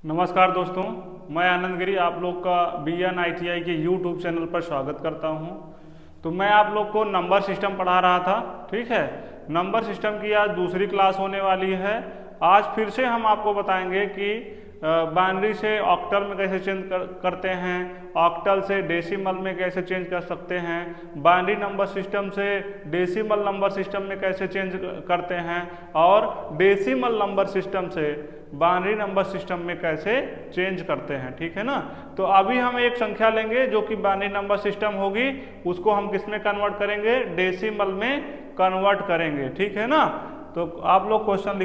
नमस्कार दोस्तों, मैं आनंद गिरी आप लोग का BN ITI के YouTube चैनल पर स्वागत करता हूं। तो मैं आप लोग को नंबर सिस्टम पढ़ा रहा था, ठीक है। नंबर सिस्टम की आज दूसरी क्लास होने वाली है। आज फिर से हम आपको बताएंगे कि बाइनरी से ऑक्टल में कैसे चेंज करते हैं, ऑक्टल से डेसिमल में कैसे चेंज कर सकते हैं, बाइनरी नंबर सिस्टम से डेसिमल नंबर सिस्टम में कैसे चेंज करते हैं, और डेसिमल नंबर सिस्टम से बाइनरी नंबर सिस्टम में कैसे चेंज करते हैं, ठीक है ना। तो अभी हम एक संख्या लेंगे जो कि बाइनरी नंबर सिस्टम होगी, उसको हम किस में कन्वर्ट करेंगे, डेसिमल में कन्वर्ट करेंगे, ठीक है ना। तो आप लोग क्वेश्चन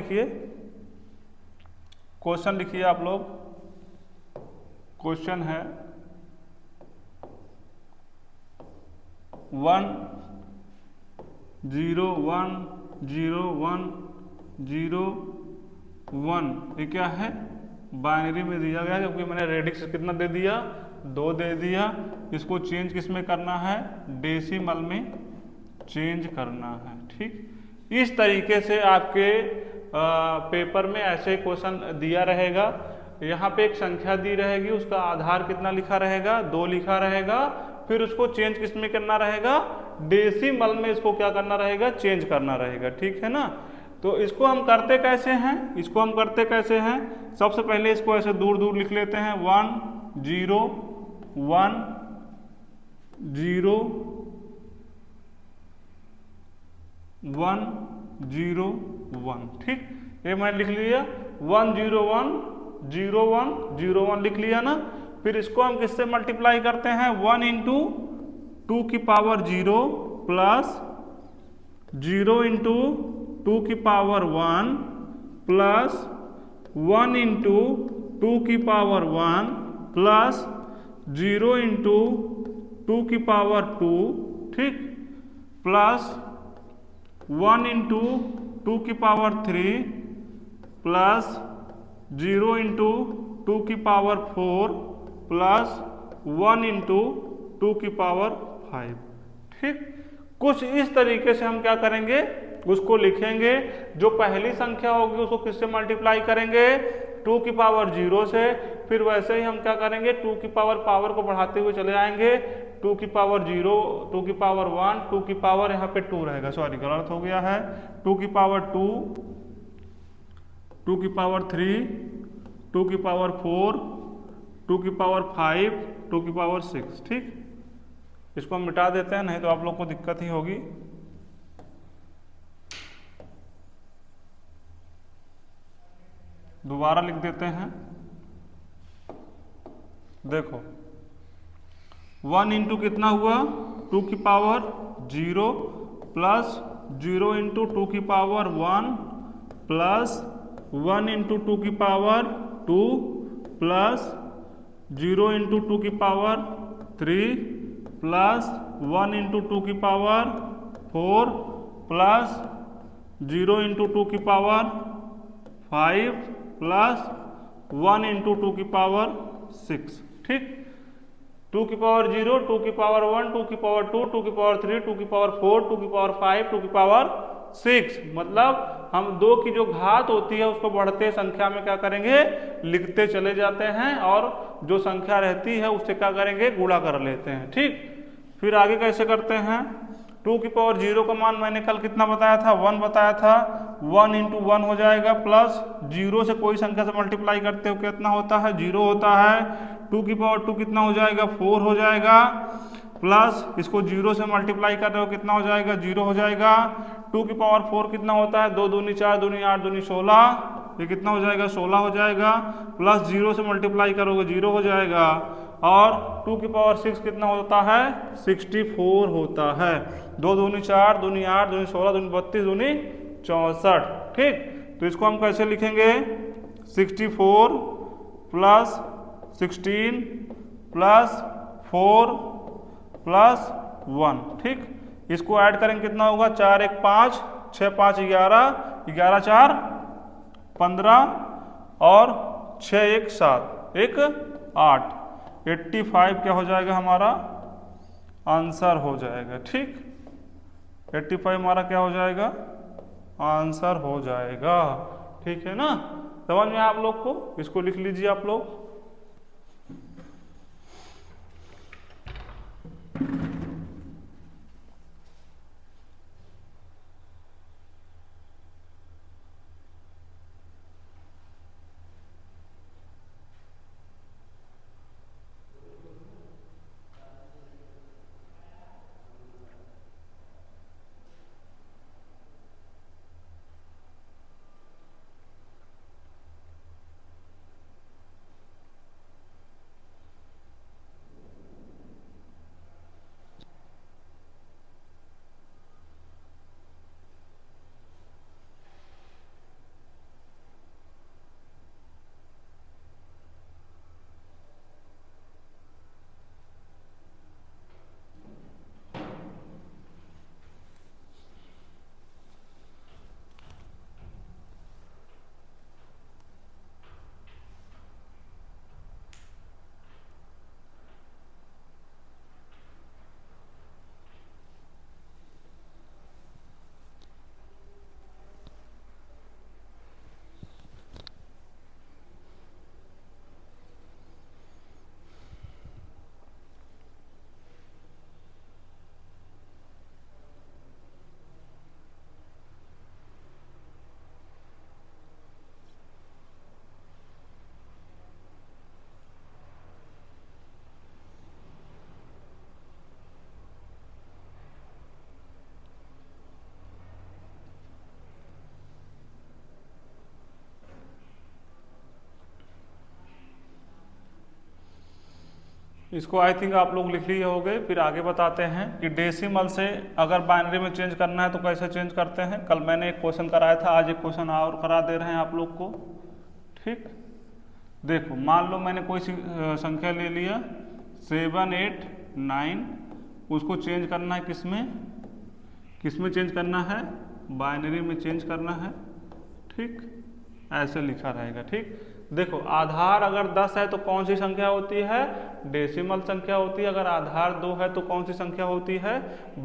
लिखिए आप लोग। क्वेश्चन है 1 0 1 0 1 0 1, ये क्या है, बाइनरी में दिया गया, क्योंकि मैंने रेडिक्स कितना दे दिया, 2 दे दिया। इसको चेंज किस में करना है, डेसिमल में चेंज करना है, ठीक। इस तरीके से आपके पेपर में ऐसे क्वेश्चन दिया रहेगा। यहाँ पे एक संख्या दी रहेगी, उसका आधार कितना लिखा रहेगा, 2 लिखा रहेगा। फिर उसको चेंज किस में करना रहेगा, डेसिमल में इसको क्या करना रहेगा, चेंज करना रहेगा, ठीक है ना। तो इसको हम करते कैसे हैं, सबसे पहले इसको ऐसे दूर दूर लिख लेते हैं। 1 0 1 0 1 0 1, ठीक। ये मैंने लिख लिया, 1 0 1 0 1 0 1 लिख लिया ना। फिर इसको हम किससे मल्टीप्लाई करते हैं, 1 इंटू 2 की पावर 0 प्लस 0 इंटू 2 की पावर 1 प्लस 1 इंटू 2 की पावर 1 प्लस 0 इंटू 2 की पावर 2, ठीक, प्लस 1 इंटू 2 की पावर 3 प्लस 0 इंटू 2 की पावर 4 प्लस 1 इंटू 2 की पावर 5, ठीक। कुछ इस तरीके से हम क्या करेंगे, उसको लिखेंगे। जो पहली संख्या होगी उसको किससे मल्टीप्लाई करेंगे, 2 की पावर 0 से। फिर वैसे ही हम क्या करेंगे, 2 की पावर को बढ़ाते हुए चले जाएंगे। 2 की पावर 0, 2 की पावर 1, 2 की पावर यहाँ पे 2 रहेगा, सॉरी गलत हो गया है। 2 की पावर 2, 2 की पावर 3, 2 की पावर 4, 2 की पावर 5, 2 की पावर 6, ठीक। इसको हम मिटा देते हैं, नहीं तो आप लोग को दिक्कत ही होगी। दोबारा लिख देते हैं, देखो 1 इंटू कितना हुआ, 2 की पावर 0 प्लस 0 इंटू 2 की पावर 1 प्लस 1 इंटू 2 की पावर 2 प्लस 0 इंटू 2 की पावर 3 प्लस 1 इंटू 2 की पावर 4 प्लस 0 इंटू 2 की पावर 5 प्लस 1 इंटू 2 की पावर 6, ठीक। 2 की पावर 0, 2 की पावर 1, 2 की पावर 2, 2 की पावर 3, 2 की पावर 4, 2 की पावर 5, 2 की पावर 6। मतलब हम 2 की जो घात होती है उसको बढ़ते संख्या में क्या करेंगे, लिखते चले जाते हैं, और जो संख्या रहती है उससे क्या करेंगे, गुणा कर लेते हैं, ठीक। फिर आगे कैसे करते हैं, 2 की पावर 0 का मान मैंने कल कितना बताया था, 1 बताया था। 1 इंटू 1 हो जाएगा, प्लस 0 से कोई संख्या से मल्टीप्लाई करते हो कितना होता है, 0 होता है। 2 की पावर 2 कितना हो जाएगा, 4 हो जाएगा, प्लस इसको 0 से मल्टीप्लाई कर रहे हो कितना हो जाएगा, 0 हो जाएगा। 2 की पावर 4 कितना होता है, 2 दूनी 4, दूनी 8, दूनी 16, ये कितना हो जाएगा, 16 हो जाएगा, प्लस 0 से मल्टीप्लाई करोगे 0 हो जाएगा। और 2 की पावर 6 कितना होता है, 64 होता है। 2 दूनी 4, दूनी 8, दूनी 16, दूनी 32, दूनी 64, ठीक। तो इसको हम कैसे लिखेंगे, 64 प्लस 16 प्लस 4 प्लस 1, ठीक। इसको ऐड करेंगे कितना होगा, 4 1 5, 6 5 11, 11 4 15 और 6 1 7 1 8, 85 क्या हो जाएगा, हमारा आंसर हो जाएगा, ठीक। 85 हमारा क्या हो जाएगा, आंसर हो जाएगा, ठीक है ना, समझ में आप लोग को, इसको लिख लीजिए आप लोग। इसको आई थिंक आप लोग लिख लिए होंगे। फिर आगे बताते हैं कि डेसिमल से अगर बाइनरी में चेंज करना है तो कैसे चेंज करते हैं। कल मैंने एक क्वेश्चन कराया था, आज एक क्वेश्चन और करा दे रहे हैं आप लोग को। ठीक, देखो मान लो मैंने कोई संख्या ले लिया 7 8 9, उसको चेंज करना है किसमें चेंज करना है, बाइनरी में चेंज करना है। ठीक, ऐसे लिखा रहेगा। ठीक, देखो आधार अगर 10 है तो कौन सी संख्या होती है, डेसिमल संख्या होती है। अगर आधार 2 है तो कौन सी संख्या होती है,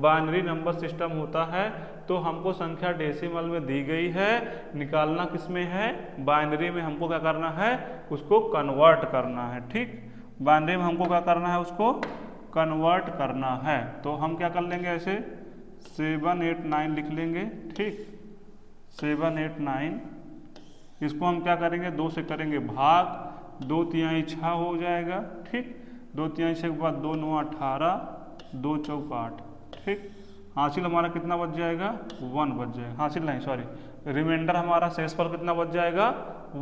बाइनरी नंबर सिस्टम होता है। तो हमको संख्या डेसिमल में दी गई है, निकालना किसमें है, बाइनरी में। हमको क्या करना है, उसको कन्वर्ट करना है। ठीक, बाइनरी में हमको क्या करना है, उसको कन्वर्ट करना है। तो हम क्या कर लेंगे, ऐसे 7 8 9 लिख लेंगे। ठीक, 7 8 9, इसको हम क्या करेंगे, 2 से करेंगे भाग, 2 तिहाई 6 हो जाएगा। ठीक, 2 तिहाई 6 के बाद 2 9 18, 2 चौक 8। ठीक, हासिल हमारा कितना बच जाएगा, 1 बच जाएगा। हासिल नहीं, सॉरी, रिमाइंडर हमारा शेषफल कितना बच जाएगा,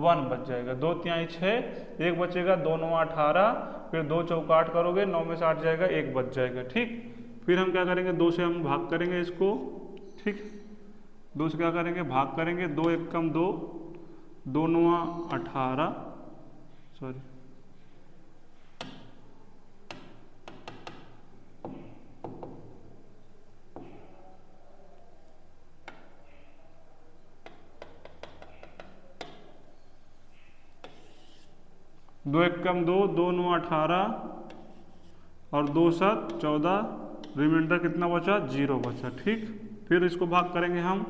1 बच जाएगा। 2 तिहाई 6, 1 बचेगा, 2 9 18, फिर 2 चौक 8 करोगे, 9 में से 8 जाएगा, 1 बच जाएगा। ठीक, फिर हम क्या करेंगे, 2 से हम भाग करेंगे इसको। ठीक, 2 से क्या करेंगे, भाग करेंगे, 2 1 कम 2, 2 9 18, सॉरी 2 1 कम 2, 2 9 18 और 2 7 14, रिमाइंडर कितना बचा, 0 बचा। ठीक, फिर इसको भाग करेंगे हम,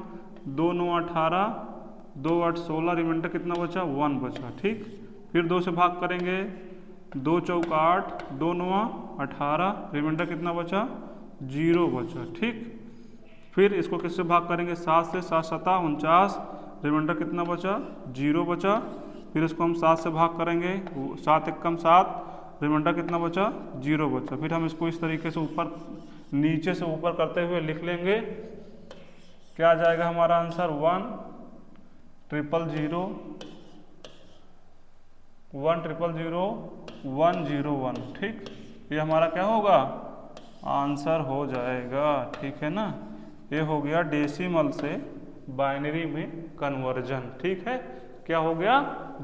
2 9 18, 2 8 16, रिमाइंडर कितना बचा, 1 बचा। ठीक, फिर 2 से भाग करेंगे, 2 चौक 8, 2 9 18, रिमाइंडर कितना बचा, 0 बचा। ठीक, फिर इसको किससे भाग करेंगे, 7 से, 7 7 49, रिमाइंडर कितना बचा, 0 बचा। फिर इसको हम 7 से भाग करेंगे, 7 1 कम 7, रिमाइंडर कितना बचा, 0 बचा। फिर हम इसको इस तरीके से ऊपर नीचे से ऊपर करते हुए लिख लेंगे। क्या आ जाएगा हमारा आंसर, 1 0 0 1 0 0 1 0 1। ठीक, ये हमारा क्या होगा, आंसर हो जाएगा। ठीक है ना, ये हो गया डेसिमल से बाइनरी में कन्वर्जन। ठीक है, क्या हो गया,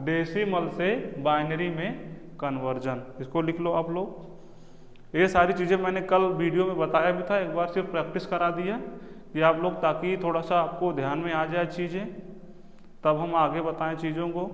डेसिमल से बाइनरी में कन्वर्जन। इसको लिख लो आप लोग। ये सारी चीज़ें मैंने कल वीडियो में बताया भी था, एक बार सिर्फ प्रैक्टिस करा दिया कि आप लोग, ताकि थोड़ा सा आपको ध्यान में आ जाए चीज़ें, तब हम आगे बताएं चीज़ों को।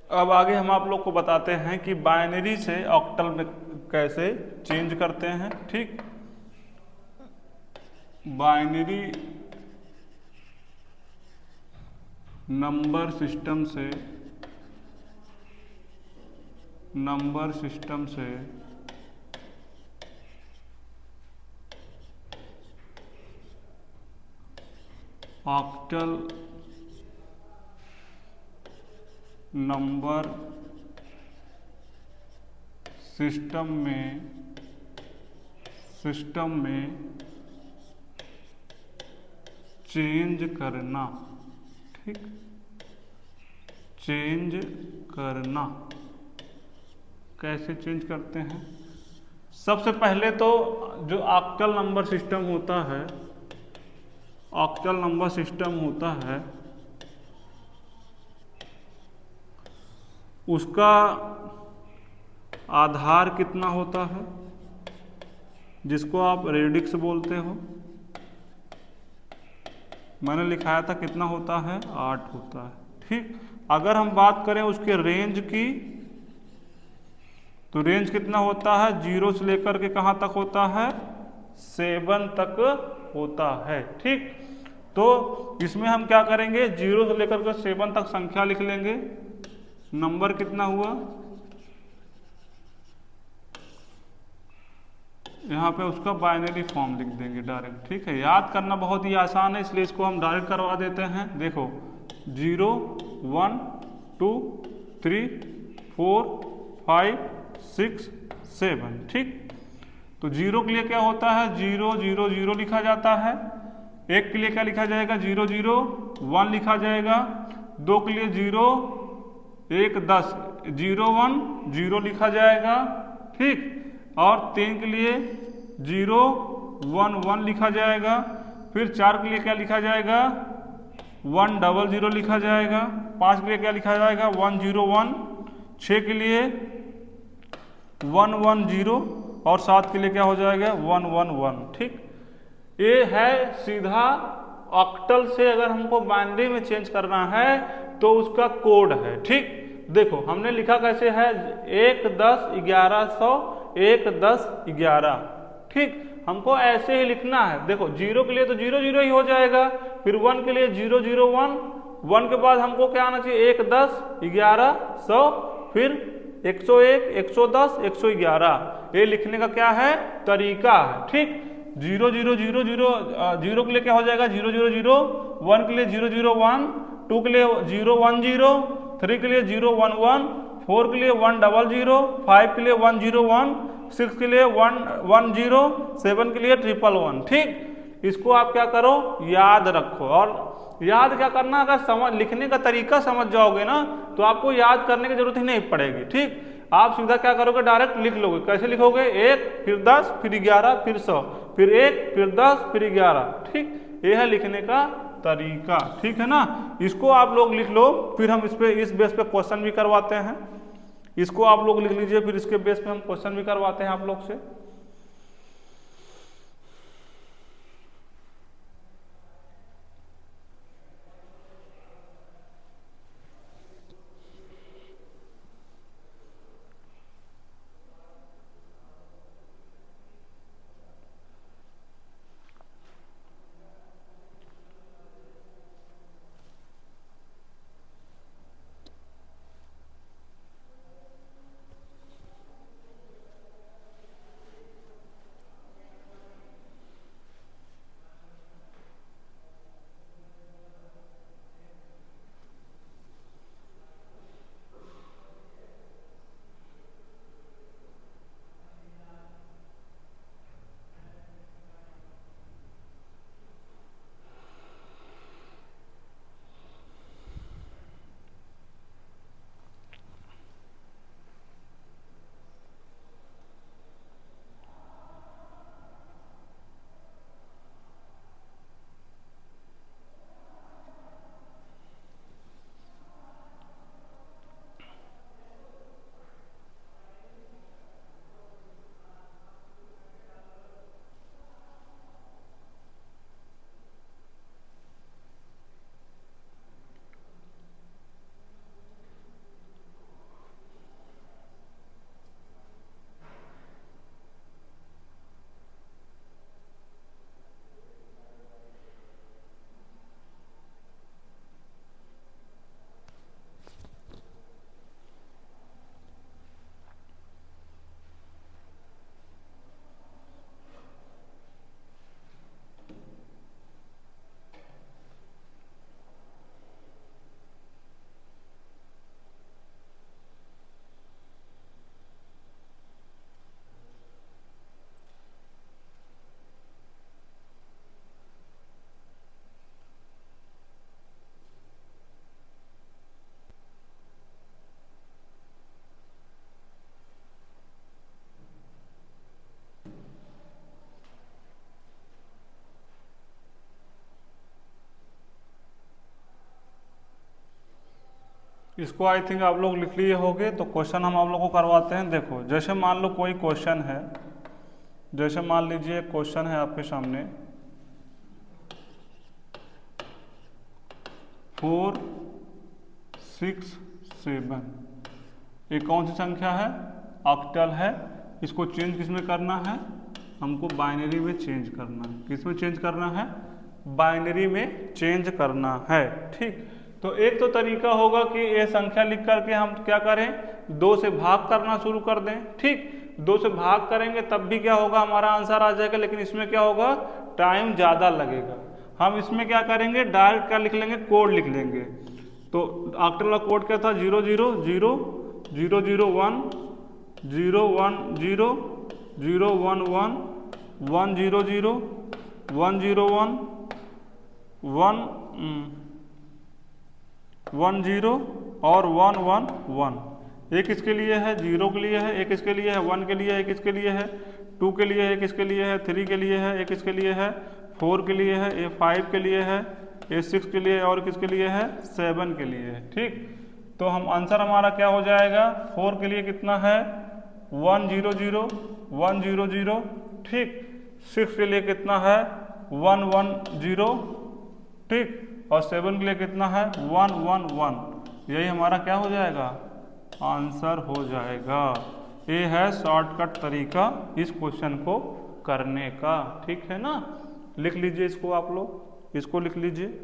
अब आगे हम आप लोग को बताते हैं कि बाइनरी से ऑक्टल में कैसे चेंज करते हैं। ठीक, बाइनरी नंबर सिस्टम से ऑक्टल नंबर सिस्टम में चेंज करना। ठीक, चेंज करना कैसे चेंज करते हैं? सबसे पहले तो जो ऑक्टल नंबर सिस्टम होता है, ऑक्टल नंबर सिस्टम होता है, उसका आधार कितना होता है, जिसको आप रेडिक्स बोलते हो। मैंने लिखाया था कितना होता है, 8 होता है। ठीक, अगर हम बात करें उसके रेंज की, तो रेंज कितना होता है, 0 से लेकर के कहाँ तक होता है, 7 तक होता है। ठीक, तो इसमें हम क्या करेंगे, 0 से लेकर के 7 तक संख्या लिख लेंगे। नंबर कितना हुआ, यहाँ पे उसका बाइनरी फॉर्म लिख देंगे डायरेक्ट। ठीक है, याद करना बहुत ही आसान है, इसलिए इसको हम डायरेक्ट करवा देते हैं। देखो 0 1 2 3 4 5 6 7। ठीक, तो 0 के लिए क्या होता है, 0 0 0 लिखा जाता है। 1 के लिए क्या लिखा जाएगा, 0 0 1 लिखा जाएगा। 2 के लिए 0 1 10 0 1 0 लिखा जाएगा। ठीक, और 3 के लिए 0 1 1 लिखा जाएगा। फिर 4 के लिए क्या लिखा जाएगा, 1 0 0 लिखा जाएगा। 5 के लिए क्या लिखा जाएगा, 1 0 1। 6 के लिए 1 1 0 और 7 के लिए क्या हो जाएगा, 1 1 1। ठीक, ये है सीधा ऑक्टल से अगर हमको बाइनरी में चेंज करना है तो उसका कोड है। ठीक, देखो हमने लिखा कैसे है, 1 10 1100 1 10 11। ठीक, हमको ऐसे ही लिखना है। देखो 0 के लिए तो 0 0 ही हो जाएगा, फिर 1 के लिए 0 0 1, 1 के बाद हमको क्या आना चाहिए, 1 10 11 100, फिर 101 110 111। ये लिखने का क्या है, तरीका है। ठीक, 0 0 0 0 0 के लिए क्या हो जाएगा, 0 0 0, 1 के लिए 0 0 1, 2 के लिए 0 1 0, 3 के लिए 0 1 1, 4 के लिए 1 0 0, 5 के लिए 1 0 1, 6 के लिए 1 1 0, 7 के लिए 1 1 1। ठीक, इसको आप क्या करो, याद रखो। और याद क्या करना, अगर समझ लिखने का तरीका समझ जाओगे ना तो आपको याद करने की जरूरत ही नहीं पड़ेगी। ठीक, आप सीधा क्या करोगे, डायरेक्ट लिख लोगे। कैसे लिखोगे, 1 फिर 10 फिर 11 फिर 100 फिर 1 फिर 10 फिर 11। ठीक, ये है लिखने का तरीका। ठीक है ना, इसको आप लोग लिख लो, फिर हम इस बेस पे क्वेश्चन भी करवाते हैं। इसको आप लोग लिख लीजिए, फिर इसके बेस पे हम क्वेश्चन भी करवाते हैं आप लोग से। इसको आई थिंक आप लोग लिख लिए होंगे। तो क्वेश्चन हम आप लोग को करवाते हैं। देखो जैसे मान लो कोई क्वेश्चन है, जैसे मान लीजिए क्वेश्चन है आपके सामने 4 6 7, ये कौन सी संख्या है? ऑक्टल है। इसको चेंज किस में करना है? हमको बाइनरी में चेंज करना है। किस में चेंज करना है? बाइनरी में चेंज करना है। ठीक, तो एक तो तरीका होगा कि ये संख्या लिख करके हम क्या करें, 2 से भाग करना शुरू कर दें। ठीक, 2 से भाग करेंगे तब भी क्या होगा, हमारा आंसर आ जाएगा। लेकिन इसमें क्या होगा, टाइम ज़्यादा लगेगा। हम इसमें क्या करेंगे, डायरेक्ट क्या लिख लेंगे, कोड लिख लेंगे। तो ऑक्टल वाला कोड क्या था, 0 0 0 0 0 1 0 1 0 0 1 1 1 0 0 1 0 1 1 1 0 और 1 1 1। एक इसके लिए है, 0 के लिए है, एक इसके लिए है, 1 के लिए है, एक इसके लिए है, 2 के लिए है, एक इसके लिए है, 3 के लिए है, एक इसके लिए है, 4 के लिए है, ये 5 के लिए है, ये 6 के लिए और किसके लिए है, 7 के लिए है। ठीक, तो हम आंसर हमारा क्या हो जाएगा, 4 के लिए कितना है, 1 0 0 1 0 0। ठीक, 6 के लिए कितना है, 1 1 0। ठीक, और 7 के लिए कितना है, 1 1 1। यही हमारा क्या हो जाएगा, आंसर हो जाएगा। ये है शॉर्टकट तरीका इस क्वेश्चन को करने का। ठीक है ना, लिख लीजिए इसको, आप लोग इसको लिख लीजिए।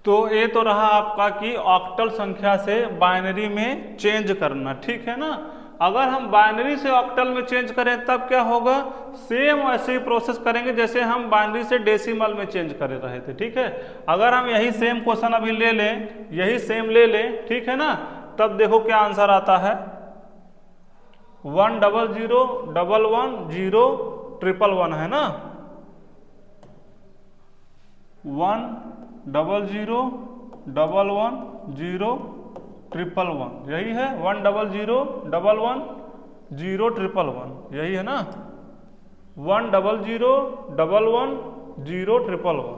तो ये तो रहा आपका कि ऑक्टल संख्या से बाइनरी में चेंज करना। ठीक है ना, अगर हम बाइनरी से ऑक्टल में चेंज करें तब क्या होगा, सेम वैसे ही प्रोसेस करेंगे जैसे हम बाइनरी से डेसिमल में चेंज कर रहे थे। ठीक है, अगर हम यही सेम क्वेश्चन अभी ले लें, यही सेम ले लें, ठीक है ना, तब देखो क्या आंसर आता है, 1 0 0 1 1 0 1 1 है ना, 1 0 0 1 1 0 1 1, यही है 1 0 0 1 1 0 1 1, यही है ना, 1 0 0 1 1 0 1 1,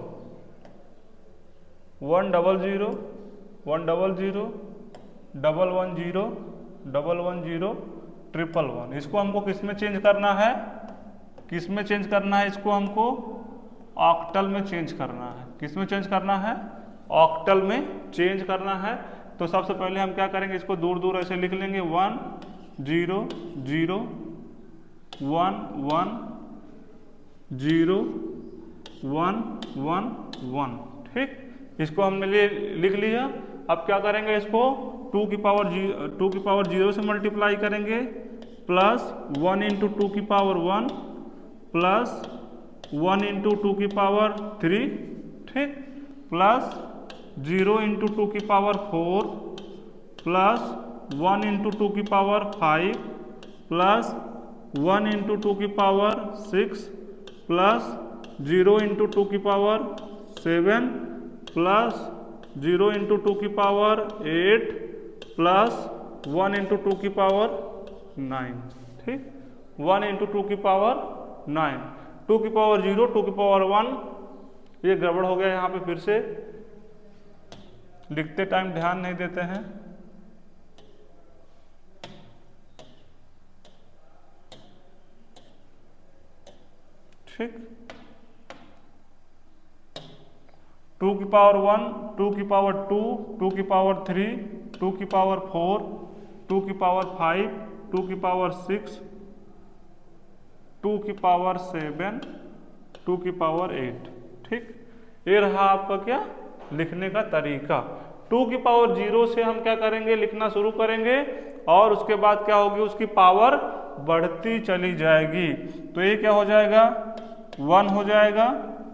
1 0 0 1 0 0 1 1 0 1 1 0 1 1। इसको हमको किस में चेंज करना है, किस में चेंज करना है इसको, हमको ऑक्टल में चेंज करना है। किस में चेंज करना है, ऑक्टल में चेंज करना है। तो सबसे पहले हम क्या करेंगे, इसको दूर दूर ऐसे लिख लेंगे 1 0 0 1 1 0 1 1 1। ठीक, इसको हमने लिख लिया। अब क्या करेंगे, इसको 2 की पावर 0 से मल्टीप्लाई करेंगे, प्लस 1 इंटू 2 की पावर 1 प्लस 1 इंटू 2 की पावर 3, ठीक, प्लस 0 इंटू 2 की पावर 4 प्लस 1 इंटू 2 की पावर 5 प्लस 1 इंटू 2 की पावर 6 प्लस 0 इंटू 2 की पावर 7 प्लस 0 इंटू 2 की पावर 8 प्लस 1 इंटू 2 की पावर 9। ठीक, 1 इंटू 2 की पावर 9, 2 की पावर 0, 2 की पावर 1, ये गड़बड़ हो गया यहाँ पे। फिर से लिखते टाइम ध्यान नहीं देते हैं। ठीक, 2 की पावर 1, 2 की पावर 2, 2 की पावर 3, 2 की पावर 4, 2 की पावर 5, 2 की पावर 6, 2 की पावर 7, 2 की पावर 8। ठीक, ये रहा आपका क्या लिखने का तरीका। 2 की पावर 0 से हम क्या करेंगे, लिखना शुरू करेंगे और उसके बाद क्या होगी, उसकी पावर बढ़ती चली जाएगी। तो ये क्या हो जाएगा, 1 हो जाएगा,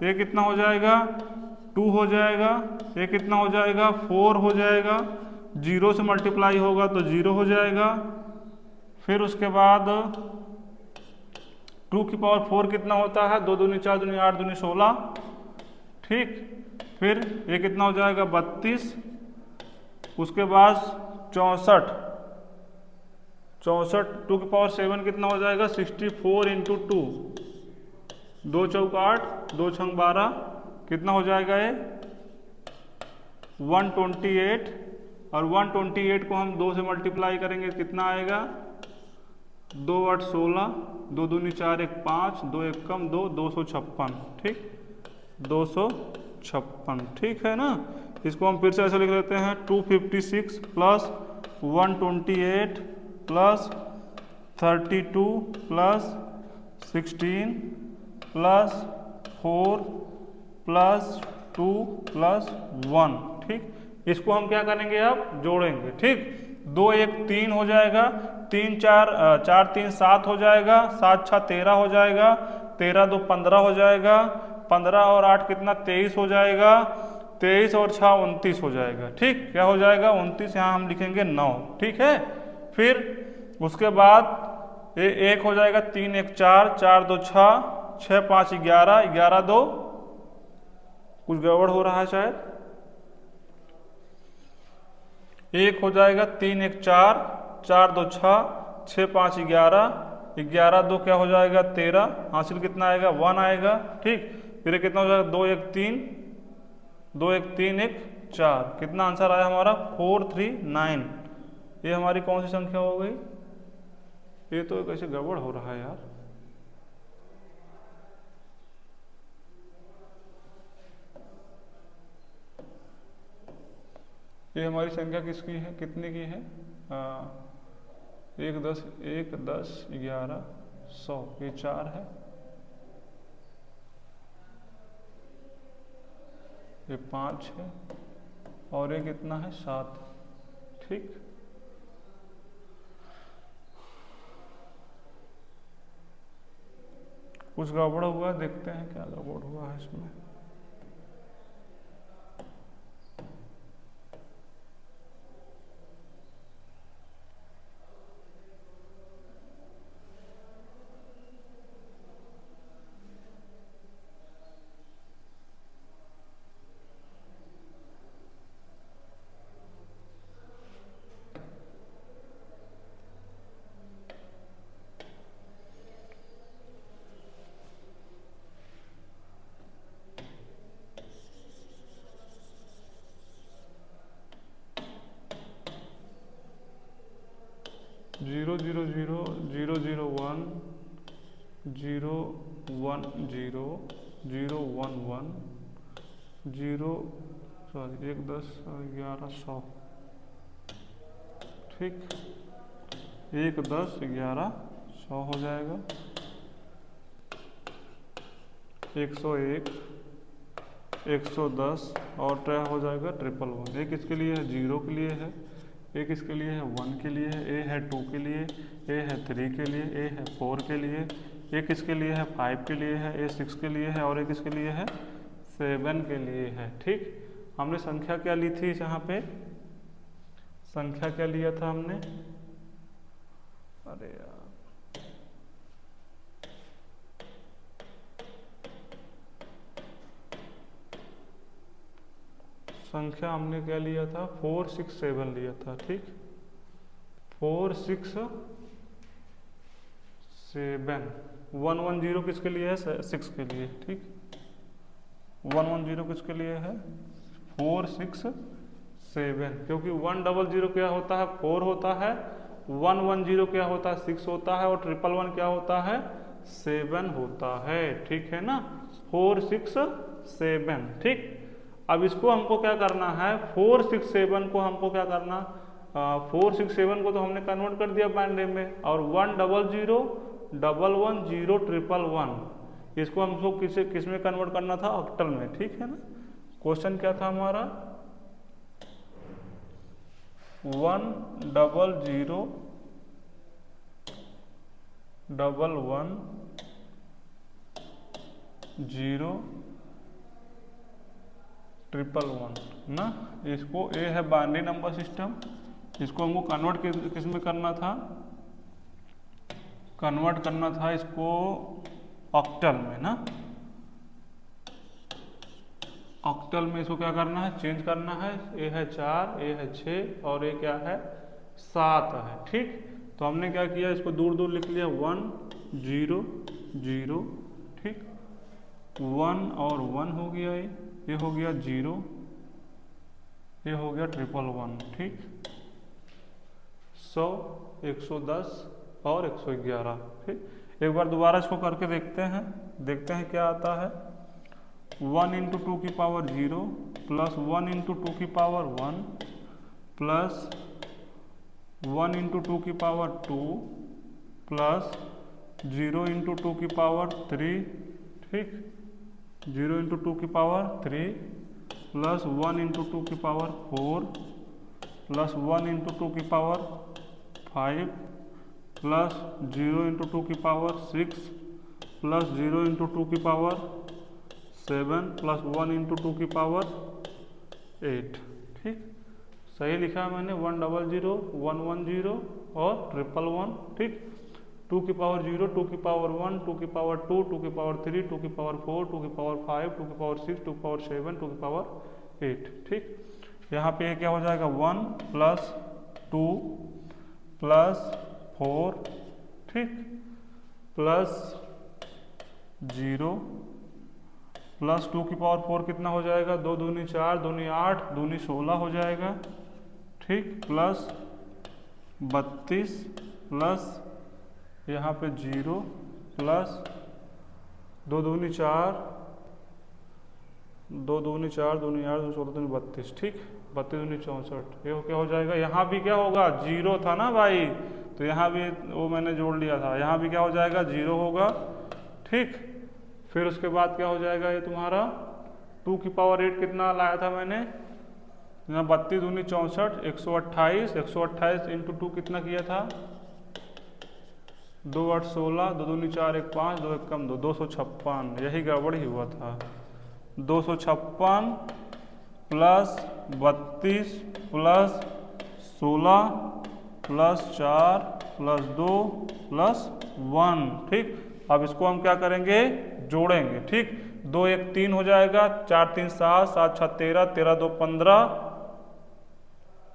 ये कितना हो जाएगा, 2 हो जाएगा, ये कितना हो जाएगा, 4 हो जाएगा, 0 से मल्टीप्लाई होगा तो 0 हो जाएगा। फिर उसके बाद 2 की पावर 4 कितना होता है, 2 दूनी 4 दूनी 8 दूनी 16। ठीक, फिर ये कितना हो जाएगा, 32। उसके बाद 64, 2 की पावर 7 कितना हो जाएगा, 64 इंटू 2, 2 चौक 8, 2 छंग 12, कितना हो जाएगा ये 128। और 128 को हम 2 से मल्टीप्लाई करेंगे, कितना आएगा, 2 8 16, 2 दूनी 4 1 5, 2 1 कम 2, 256। ठीक, 256। ठीक है ना। इसको हम फिर से ऐसे लिख लेते हैं, 256 plus 128 plus 32 plus 16 plus 4 plus 2 plus 1। ठीक, इसको हम क्या करेंगे, अब जोड़ेंगे। ठीक, 2 1 3 हो जाएगा, 3 4 4 3 7 हो जाएगा, 7 6 13 हो जाएगा, 13 2 15 हो जाएगा, 15 और 8 कितना 23 हो जाएगा, 23 और 6 29 हो जाएगा। ठीक, क्या हो जाएगा 29, यहाँ हम लिखेंगे 9। ठीक है, फिर उसके बाद ये 1 हो जाएगा, 3 1 4, 4 2 6, 6 5 11, 11 2, कुछ गड़बड़ हो रहा है शायद, 1 हो जाएगा, 3 1 4, 4 2 6, 6 5 11, 11 2 क्या हो जाएगा 13, हासिल कितना आएगा 1 आएगा। ठीक, फिर कितना हो जाएगा 2 1 3, 2 1 3 1 4, कितना आंसर आया हमारा 439। ये हमारी कौन सी संख्या हो गई, ये तो कैसे गड़बड़ हो रहा है यार। ये हमारी संख्या किसकी है, कितने की है, 1 10 11 100, ये 4 है, ये 5 है और ये कितना है 7। ठीक, कुछ गड़बड़ हुआ, देखते हैं क्या गड़बड़ हुआ है इसमें। Zero zero zero zero zero 1 0 1 0 0 1 1 0 sorry 1 10 11 100, ठीक। 1 10 11 100 हो जाएगा। 101 110 और क्या हो जाएगा 111। एक इसके लिए है 0 के लिए है, एक इसके लिए है 1 के लिए है, ए है 2 के लिए, ए है 3 के लिए, ए है 4 के लिए, एक इसके लिए है 5 के लिए है, ए 6 के लिए है और एक इसके लिए है 7 के लिए है, ठीक। हमने संख्या क्या ली थी यहाँ पे, संख्या क्या लिया था हमने, अरे यार संख्या हमने क्या लिया था 4 6 7 लिया था, ठीक। 4 6 7 110 किसके लिए है 6 के लिए, ठीक। 110 किसके लिए है 4 6 7, क्योंकि 100 क्या होता है 4 होता है, 110 क्या होता है 6 होता है और 111 क्या होता है 7 होता है, ठीक है ना। 4 6 7, ठीक। अब इसको हमको क्या करना है 4 6 7 को हमको क्या करना, 4 6 7 को तो हमने कन्वर्ट कर दिया बाइनरी में, और 1 0 0 1 1 0 1 1 इसको हमको किस में कन्वर्ट करना था ऑक्टल में, ठीक है ना। क्वेश्चन क्या था हमारा 1 0 0 1 1 0 1 1 ना। इसको ए है बाइनरी नंबर सिस्टम, इसको हमको कन्वर्ट किस में करना था, कन्वर्ट करना था इसको ऑक्टल में ना। ऑक्टल में इसको क्या करना है चेंज करना है, ए है 4 ए है 6 और ए क्या है 7 है, ठीक। तो हमने क्या किया इसको दूर दूर लिख लिया 1 0 0, ठीक। 1 और 1 हो गया, ये हो गया 0, ये हो गया 1 1 ठीक। 100 110 और 111, ठीक। एक बार दोबारा इसको करके देखते हैं क्या आता है। 1 × 2 की पावर 0 प्लस 1 × 2 की पावर 1 प्लस 1 × 2 की पावर 2 प्लस 0 × 2 की पावर 3, ठीक। 0 × 2 की पावर 3 प्लस 1 × 2 की पावर 4 प्लस 1 × 2 की पावर 5 प्लस 0 × 2 की पावर 6 प्लस 0 × 2 की पावर 7 प्लस 1 × 2 की पावर 8, ठीक। सही लिखा है मैंने 100 110 और 111, ठीक। 2 की पावर 0 2 की पावर 1 2 की पावर 2 2 की पावर 3 2 की पावर 4 2 की पावर 5 2 की पावर 6 2 की पावर 7 2 की पावर 8, ठीक। यहाँ पे क्या हो जाएगा 1 प्लस 2 प्लस 4, ठीक, प्लस 0 प्लस 2 की पावर 4 कितना हो जाएगा 2 दूनी 4 दूनी 8 दूनी 16 हो जाएगा, ठीक। प्लस 32 प्लस यहाँ पे 0 प्लस 2 दूनी 4 2 दूनी 4 दूनी 8 16 दूनी 32, ठीक। 32 दूनी 64, ये क्या हो जाएगा। यहाँ भी क्या होगा 0 था ना भाई, तो यहाँ भी वो मैंने जोड़ लिया था, यहाँ भी क्या हो जाएगा 0 होगा, ठीक। फिर उसके बाद क्या हो जाएगा ये तुम्हारा 2 की पावर 8 कितना लाया था मैंने यहाँ 32 दूनी 64 128 128 × 2 कितना किया था 2 8 16 2 दूनी 4 1 5 2 1 कम 2 256, यही गड़बड़ ही हुआ था। 256 plus 32 plus 16 plus 4 plus 2 plus 1, ठीक। अब इसको हम क्या करेंगे जोड़ेंगे, ठीक। 2 1 3 हो जाएगा, 4 3 7 7 6 13 13 2 15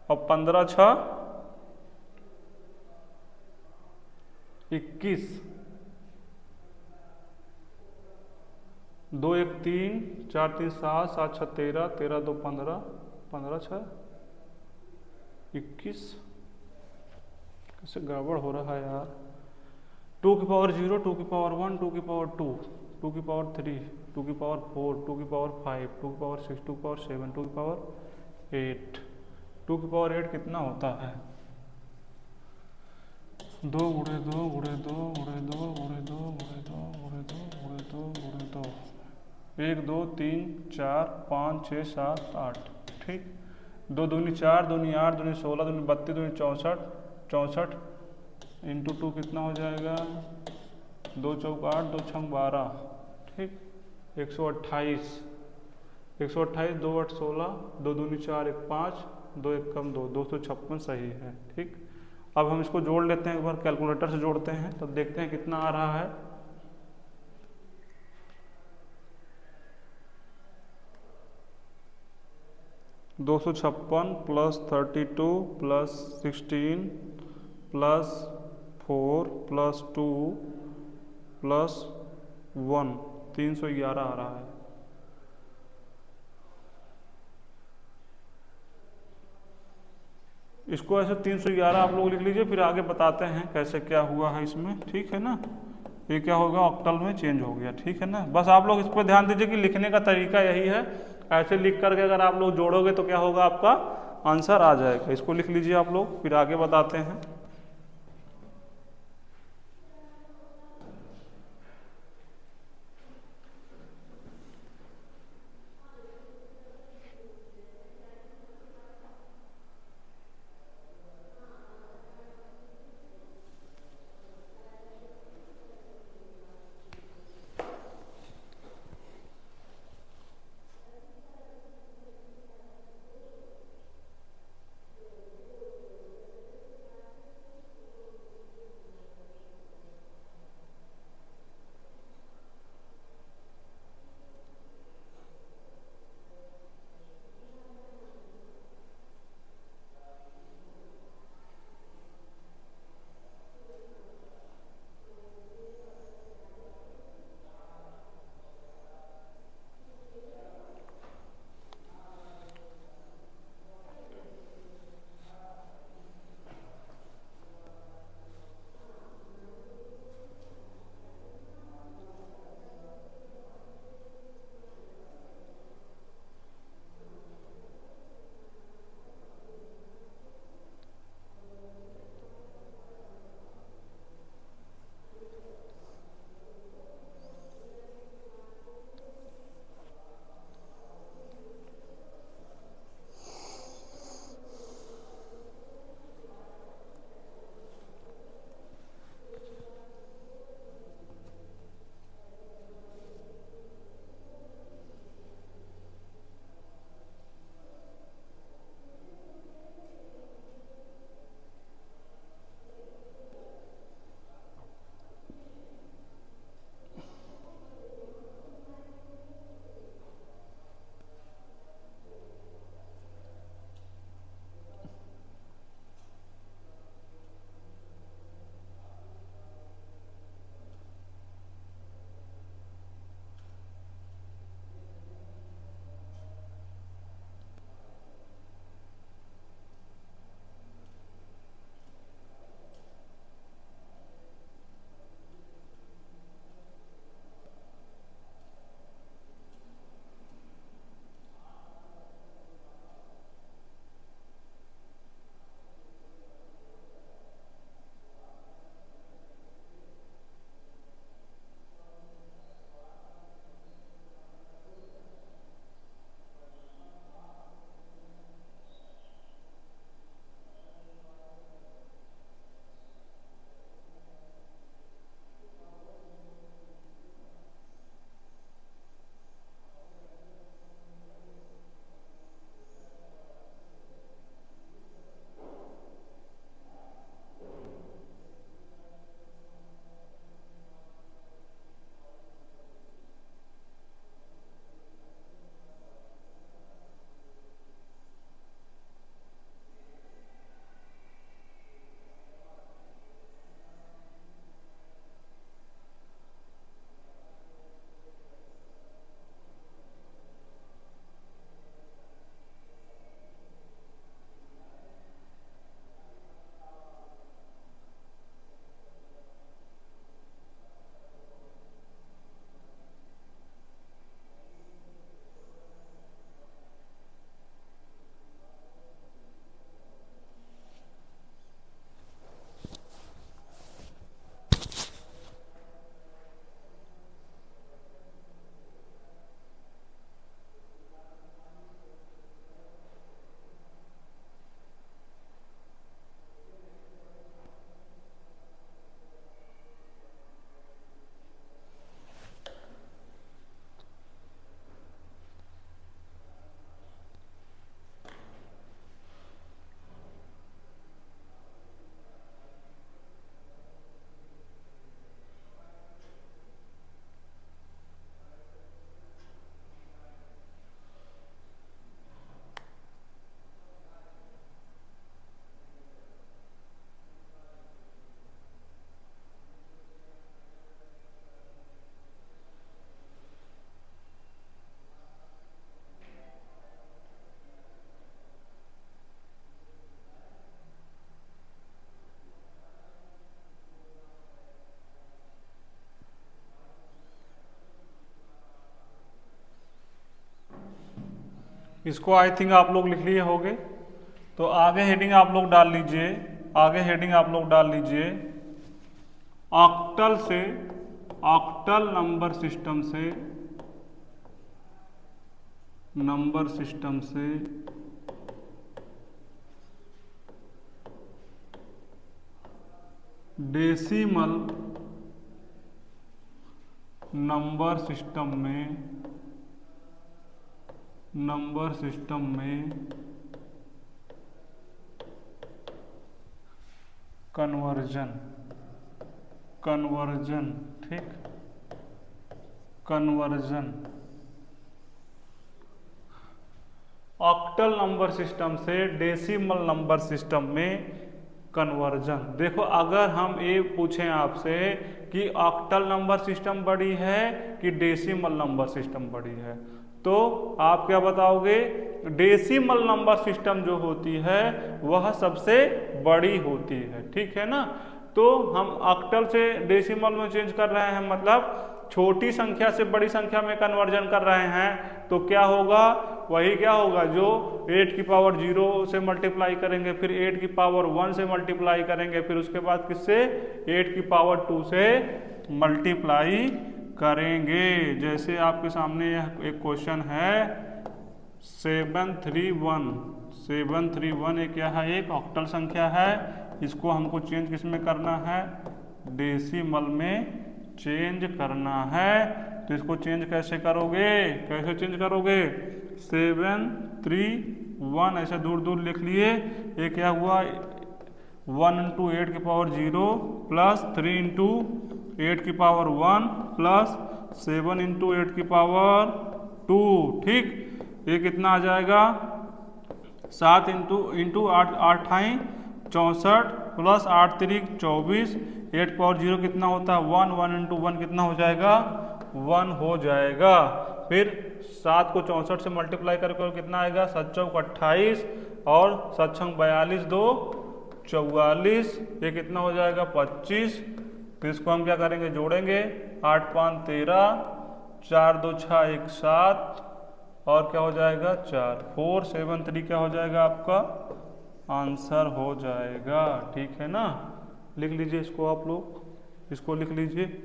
और 15 6 21, 2 1 3 4 3 7 7 6 13 13 2 15 15 6 21, कैसे गड़बड़ हो रहा है यार। टू की पावर 0, टू की पावर 1, टू की पावर 2, टू की पावर 3, टू की पावर 4, टू की पावर 5, टू की पावर 6, टू की पावर 7, टू की पावर 8। टू की पावर 8 कितना होता है? 2 गुणे 2 गुणे 2 गुणे 2 गुणे 2 गुणे 2 गुणे 2 गुणे 2 गुणे 2, 1 2 3 4 5 6 7 8। ठीक, 2 दूनी 4, दूनी 8, दूनी 16, दूनी 32, दूनी 64, 64 इंटू 2 कितना हो जाएगा? 2 चौक 8, 2 छंग 12। ठीक, 128, 128, 2 8 16, 2 दूनी 4, 1 5, 2 1 कम 2, 256 सही है। ठीक, अब हम इसको जोड़ लेते हैं, एक बार कैलकुलेटर से जोड़ते हैं तब देखते हैं कितना आ रहा है। दो सौ छप्पन plus 32 plus 16 plus 4 plus 2 plus 1, 311 आ रहा है। इसको ऐसे 311 आप लोग लिख लीजिए, फिर आगे बताते हैं कैसे क्या हुआ है इसमें। ठीक है ना, ये क्या होगा, ऑक्टल में चेंज हो गया। ठीक है ना, बस आप लोग इस पर ध्यान दीजिए कि लिखने का तरीका यही है। ऐसे लिख करके अगर आप लोग जोड़ोगे तो क्या होगा, आपका आंसर आ जाएगा। इसको लिख लीजिए आप लोग, फिर आगे बताते हैं। इसको आई थिंक आप लोग लिख लिए होंगे। तो आगे हेडिंग आप लोग डाल लीजिए, आगे हेडिंग आप लोग डाल लीजिए ऑक्टल से, ऑक्टल नंबर सिस्टम से, नंबर सिस्टम से डेसिमल नंबर सिस्टम में, नंबर सिस्टम में कन्वर्जन, कन्वर्जन, ठीक, कन्वर्जन ऑक्टल नंबर सिस्टम से डेसिमल नंबर सिस्टम में कन्वर्जन। देखो अगर हम ये पूछें आपसे कि ऑक्टल नंबर सिस्टम बड़ी है कि डेसिमल नंबर सिस्टम बड़ी है, तो आप क्या बताओगे? डेसिमल नंबर सिस्टम जो होती है वह सबसे बड़ी होती है, ठीक है ना। तो हम ऑक्टल से डेसिमल में चेंज कर रहे हैं, मतलब छोटी संख्या से बड़ी संख्या में कन्वर्जन कर रहे हैं, तो क्या होगा? वही क्या होगा जो 8 की पावर 0 से मल्टीप्लाई करेंगे, फिर 8 की पावर 1 से मल्टीप्लाई करेंगे, फिर उसके बाद किससे? 8 की पावर 2 से मल्टीप्लाई करेंगे। जैसे आपके सामने एक क्वेश्चन है 731, 731 एक क्या है? एक ऑक्टल संख्या है। इसको हमको चेंज किस में करना है? डेसिमल में चेंज करना है। तो इसको चेंज कैसे करोगे? कैसे चेंज करोगे? 731 ऐसे दूर दूर लिख लिए। ये क्या हुआ? 1 इंटू 8 की पावर 0 प्लस 3 इंटू 8 की पावर 1 प्लस 7 इंटू 8 की पावर 2, ठीक। ये कितना आ जाएगा? 7 इंटू 8, 8 64 प्लस 8 3 24, 8 पावर 0 कितना होता है? 1, 1 इंटू 1 कितना हो जाएगा? 1 हो जाएगा। फिर 7 को 64 से मल्टीप्लाई करके कितना आएगा? 7 चौक 28 और 7 छंग 42, 2 44, ये कितना हो जाएगा? 25। फिर इसको हम क्या करेंगे? जोड़ेंगे। 8 5 13, 4 2 6 1 7 और क्या हो जाएगा? 4, 4 7 3 क्या हो जाएगा? आपका आंसर हो जाएगा, ठीक है ना। लिख लीजिए इसको, आप लोग इसको लिख लीजिए।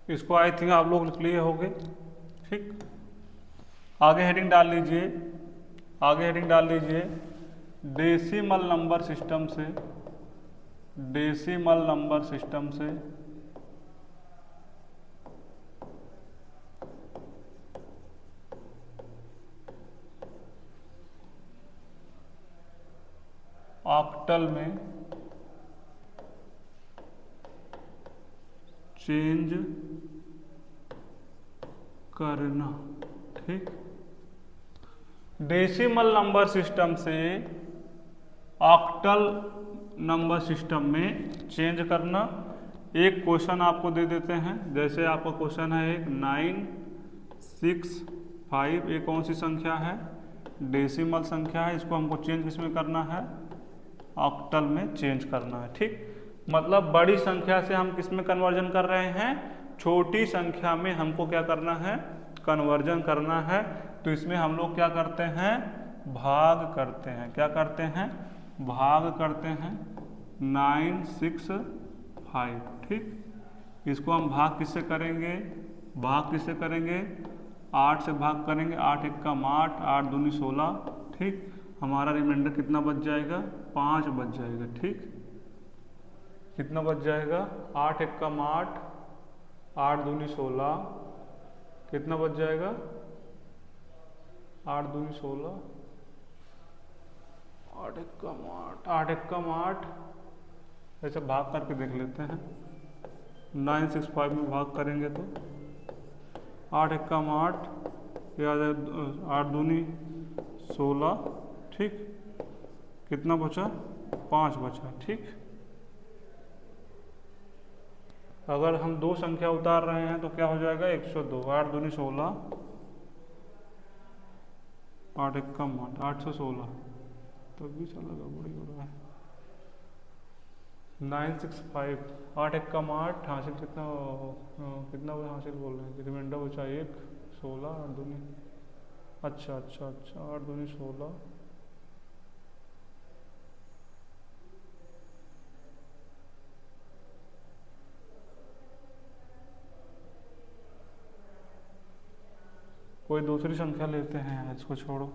इसको आई थिंक आप लोग लिख लिए होंगे, ठीक। आगे हेडिंग डाल लीजिए, आगे हेडिंग डाल लीजिए डेसिमल नंबर सिस्टम से, डेसिमल नंबर सिस्टम से ऑक्टल में चेंज करना, ठीक। डेसिमल नंबर सिस्टम से ऑक्टल नंबर सिस्टम में चेंज करना। एक क्वेश्चन आपको दे देते हैं, जैसे आपका क्वेश्चन है एक 9 6 5, ये कौन सी संख्या है? डेसिमल संख्या है, इसको हमको चेंज किस में करना है, ऑक्टल में चेंज करना है। ठीक, मतलब बड़ी संख्या से हम किस में कन्वर्जन कर रहे हैं, छोटी संख्या में हमको क्या करना है, कन्वर्जन करना है। तो इसमें हम लोग क्या करते हैं, भाग करते हैं। क्या करते हैं, भाग करते हैं 9, 6, 5। ठीक, इसको हम भाग किससे करेंगे, भाग किससे करेंगे, 8 से भाग करेंगे। 8 1 का 8, 8 दूनी 16। ठीक, हमारा रिमाइंडर कितना बच जाएगा, 5 बच जाएगा। ठीक, कितना बच जाएगा, 8 1 का 8, 8 दूनी 16, कितना बच जाएगा, 8 दूनी 16, 8 1 का 8, 8 1 का 8। ऐसे भाग करके देख लेते हैं, 9 6 5 में भाग करेंगे तो 8 1 का 8, याद है 8 दूनी 16। ठीक, कितना बचा, 5 बचा। ठीक, अगर हम दो संख्या उतार रहे हैं तो क्या हो जाएगा, 102। 8 दूनी 16, 8 1 का 8, 816। तो भी चलेगा, बड़ी हो रहा है। 9 6 5, 8 1 का 8, हासिल कितना, कितना हासिल बोल रहे हैं, रिमाइंडर बचा 1, 16, 8 दूनी, अच्छा 8 दूनी 16, कोई दूसरी संख्या लेते हैं, इसको छोड़ो।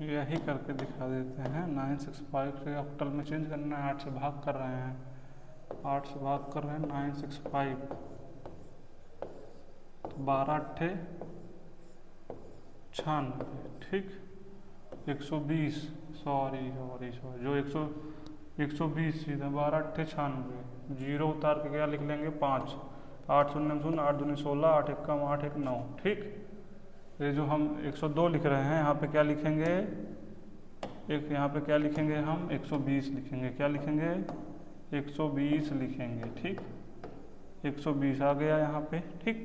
यही करके दिखा देते हैं। 9 6 5 से ऑक्टल में चेंज करना है, 8 से भाग कर रहे हैं, 8 से भाग कर रहे हैं 9 6 5, तो 12 8 96। ठीक, 120, सॉरी जो 120 सीधा 12 8 96, जीरो उतार के क्या लिख लेंगे, 5, 8 0 0, 8 दूनी 16, 8 1 का 8 1 9। ठीक, ये जो हम 102 लिख रहे हैं, यहाँ पे क्या लिखेंगे, एक यहाँ पे क्या लिखेंगे, हम 120 लिखेंगे। क्या लिखेंगे, 120 लिखेंगे। ठीक, 120 आ गया यहाँ पे। ठीक,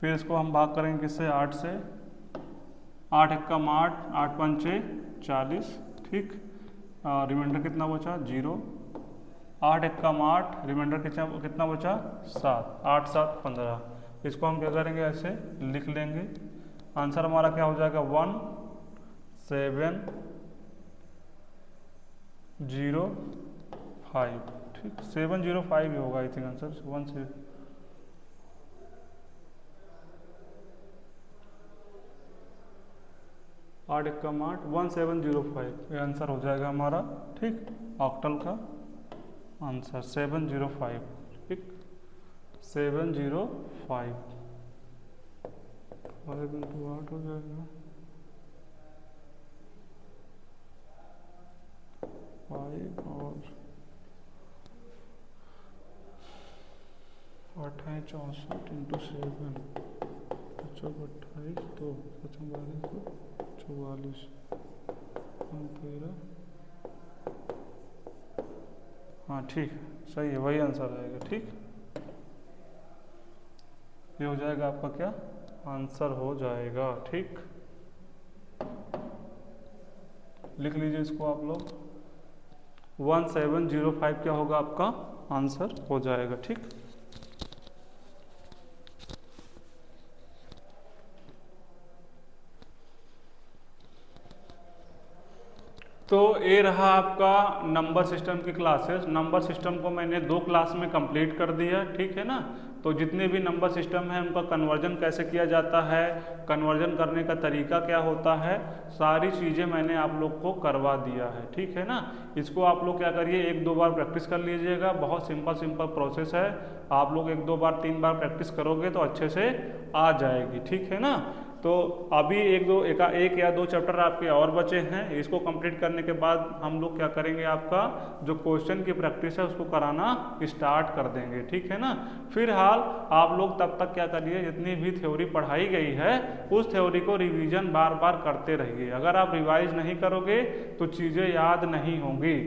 फिर इसको हम भाग करेंगे किससे, 8 से। 8 1 का 8, 8 5 40। ठीक, रिमाइंडर कितना बचा, 0। 8 1 का 8, रिमाइंडर कितना बचा, 7, 8 7 15। इसको हम क्या करेंगे, ऐसे लिख लेंगे। आंसर हमारा क्या हो जाएगा, 1 7 0 5। ठीक, 705 ही होगा आई थिंक आंसर, 1 से 8 1 का 8, 1705 ये आंसर हो जाएगा हमारा। ठीक, ऑक्टल का आंसर 705। ठीक, 705 5 into 8 हो जाएगा 5 और 8 है 64 इंटू 7, 28 तो 44 13। हाँ ठीक, सही है, वही आंसर आएगा। ठीक, ये हो जाएगा आपका क्या आंसर हो जाएगा। ठीक, लिख लीजिए इसको आप लोग, 1705 क्या होगा आपका आंसर हो जाएगा। ठीक, तो ये रहा आपका नंबर सिस्टम की क्लासेस। नंबर सिस्टम को मैंने 2 क्लास में कंप्लीट कर दिया। ठीक है ना, तो जितने भी नंबर सिस्टम है उनका कन्वर्जन कैसे किया जाता है, कन्वर्जन करने का तरीका क्या होता है, सारी चीज़ें मैंने आप लोग को करवा दिया है। ठीक है ना, इसको आप लोग क्या करिए, 1-2 बार प्रैक्टिस कर लीजिएगा। बहुत सिंपल प्रोसेस है, आप लोग 1-2 बार 3 बार प्रैक्टिस करोगे तो अच्छे से आ जाएगी। ठीक है ना, तो अभी एक या दो चैप्टर आपके और बचे हैं, इसको कंप्लीट करने के बाद हम लोग क्या करेंगे, आपका जो क्वेश्चन की प्रैक्टिस है उसको कराना स्टार्ट कर देंगे, ठीक है ना। फिलहाल आप लोग तब तक क्या करिए, जितनी भी थ्योरी पढ़ाई गई है उस थ्योरी को रिवीजन बार बार करते रहिए। अगर आप रिवाइज नहीं करोगे तो चीज़ें याद नहीं होंगी।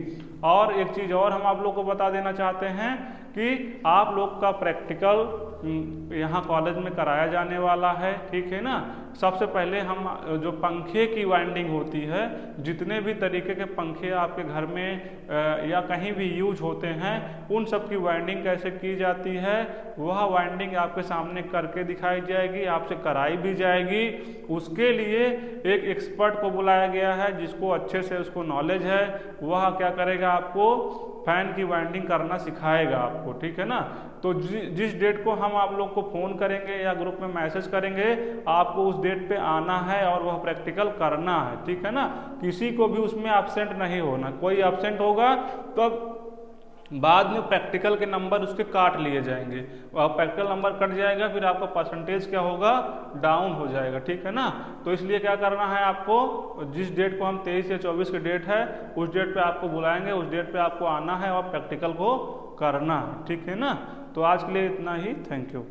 और एक चीज़ और हम आप लोग को बता देना चाहते हैं कि आप लोग का प्रैक्टिकल यहाँ कॉलेज में कराया जाने वाला है, ठीक है ना। सबसे पहले हम जो पंखे की वाइंडिंग होती है, जितने भी तरीके के पंखे आपके घर में या कहीं भी यूज होते हैं, उन सब की वाइंडिंग कैसे की जाती है वह वाइंडिंग आपके सामने करके दिखाई जाएगी, आपसे कराई भी जाएगी। उसके लिए एक एक्सपर्ट को बुलाया गया है जिसको अच्छे से उसको नॉलेज है, वह क्या करेगा, आपको फैन की वाइंडिंग करना सिखाएगा आपको, ठीक है ना। तो जिस डेट को हम आप लोग को फ़ोन करेंगे या ग्रुप में मैसेज करेंगे, आपको उस डेट पे आना है और वह प्रैक्टिकल करना है, ठीक है ना। किसी को भी उसमें एब्सेंट नहीं होना, कोई एब्सेंट होगा तो बाद में प्रैक्टिकल के नंबर उसके काट लिए जाएंगे, और प्रैक्टिकल नंबर कट जाएगा, फिर आपका परसेंटेज क्या होगा, डाउन हो जाएगा, ठीक है ना। तो इसलिए क्या करना है आपको, जिस डेट को हम 23 या 24 की डेट है उस डेट पे आपको बुलाएंगे, उस डेट पे आपको आना है और प्रैक्टिकल को करना है, ठीक है ना। तो आज के लिए इतना ही, थैंक यू।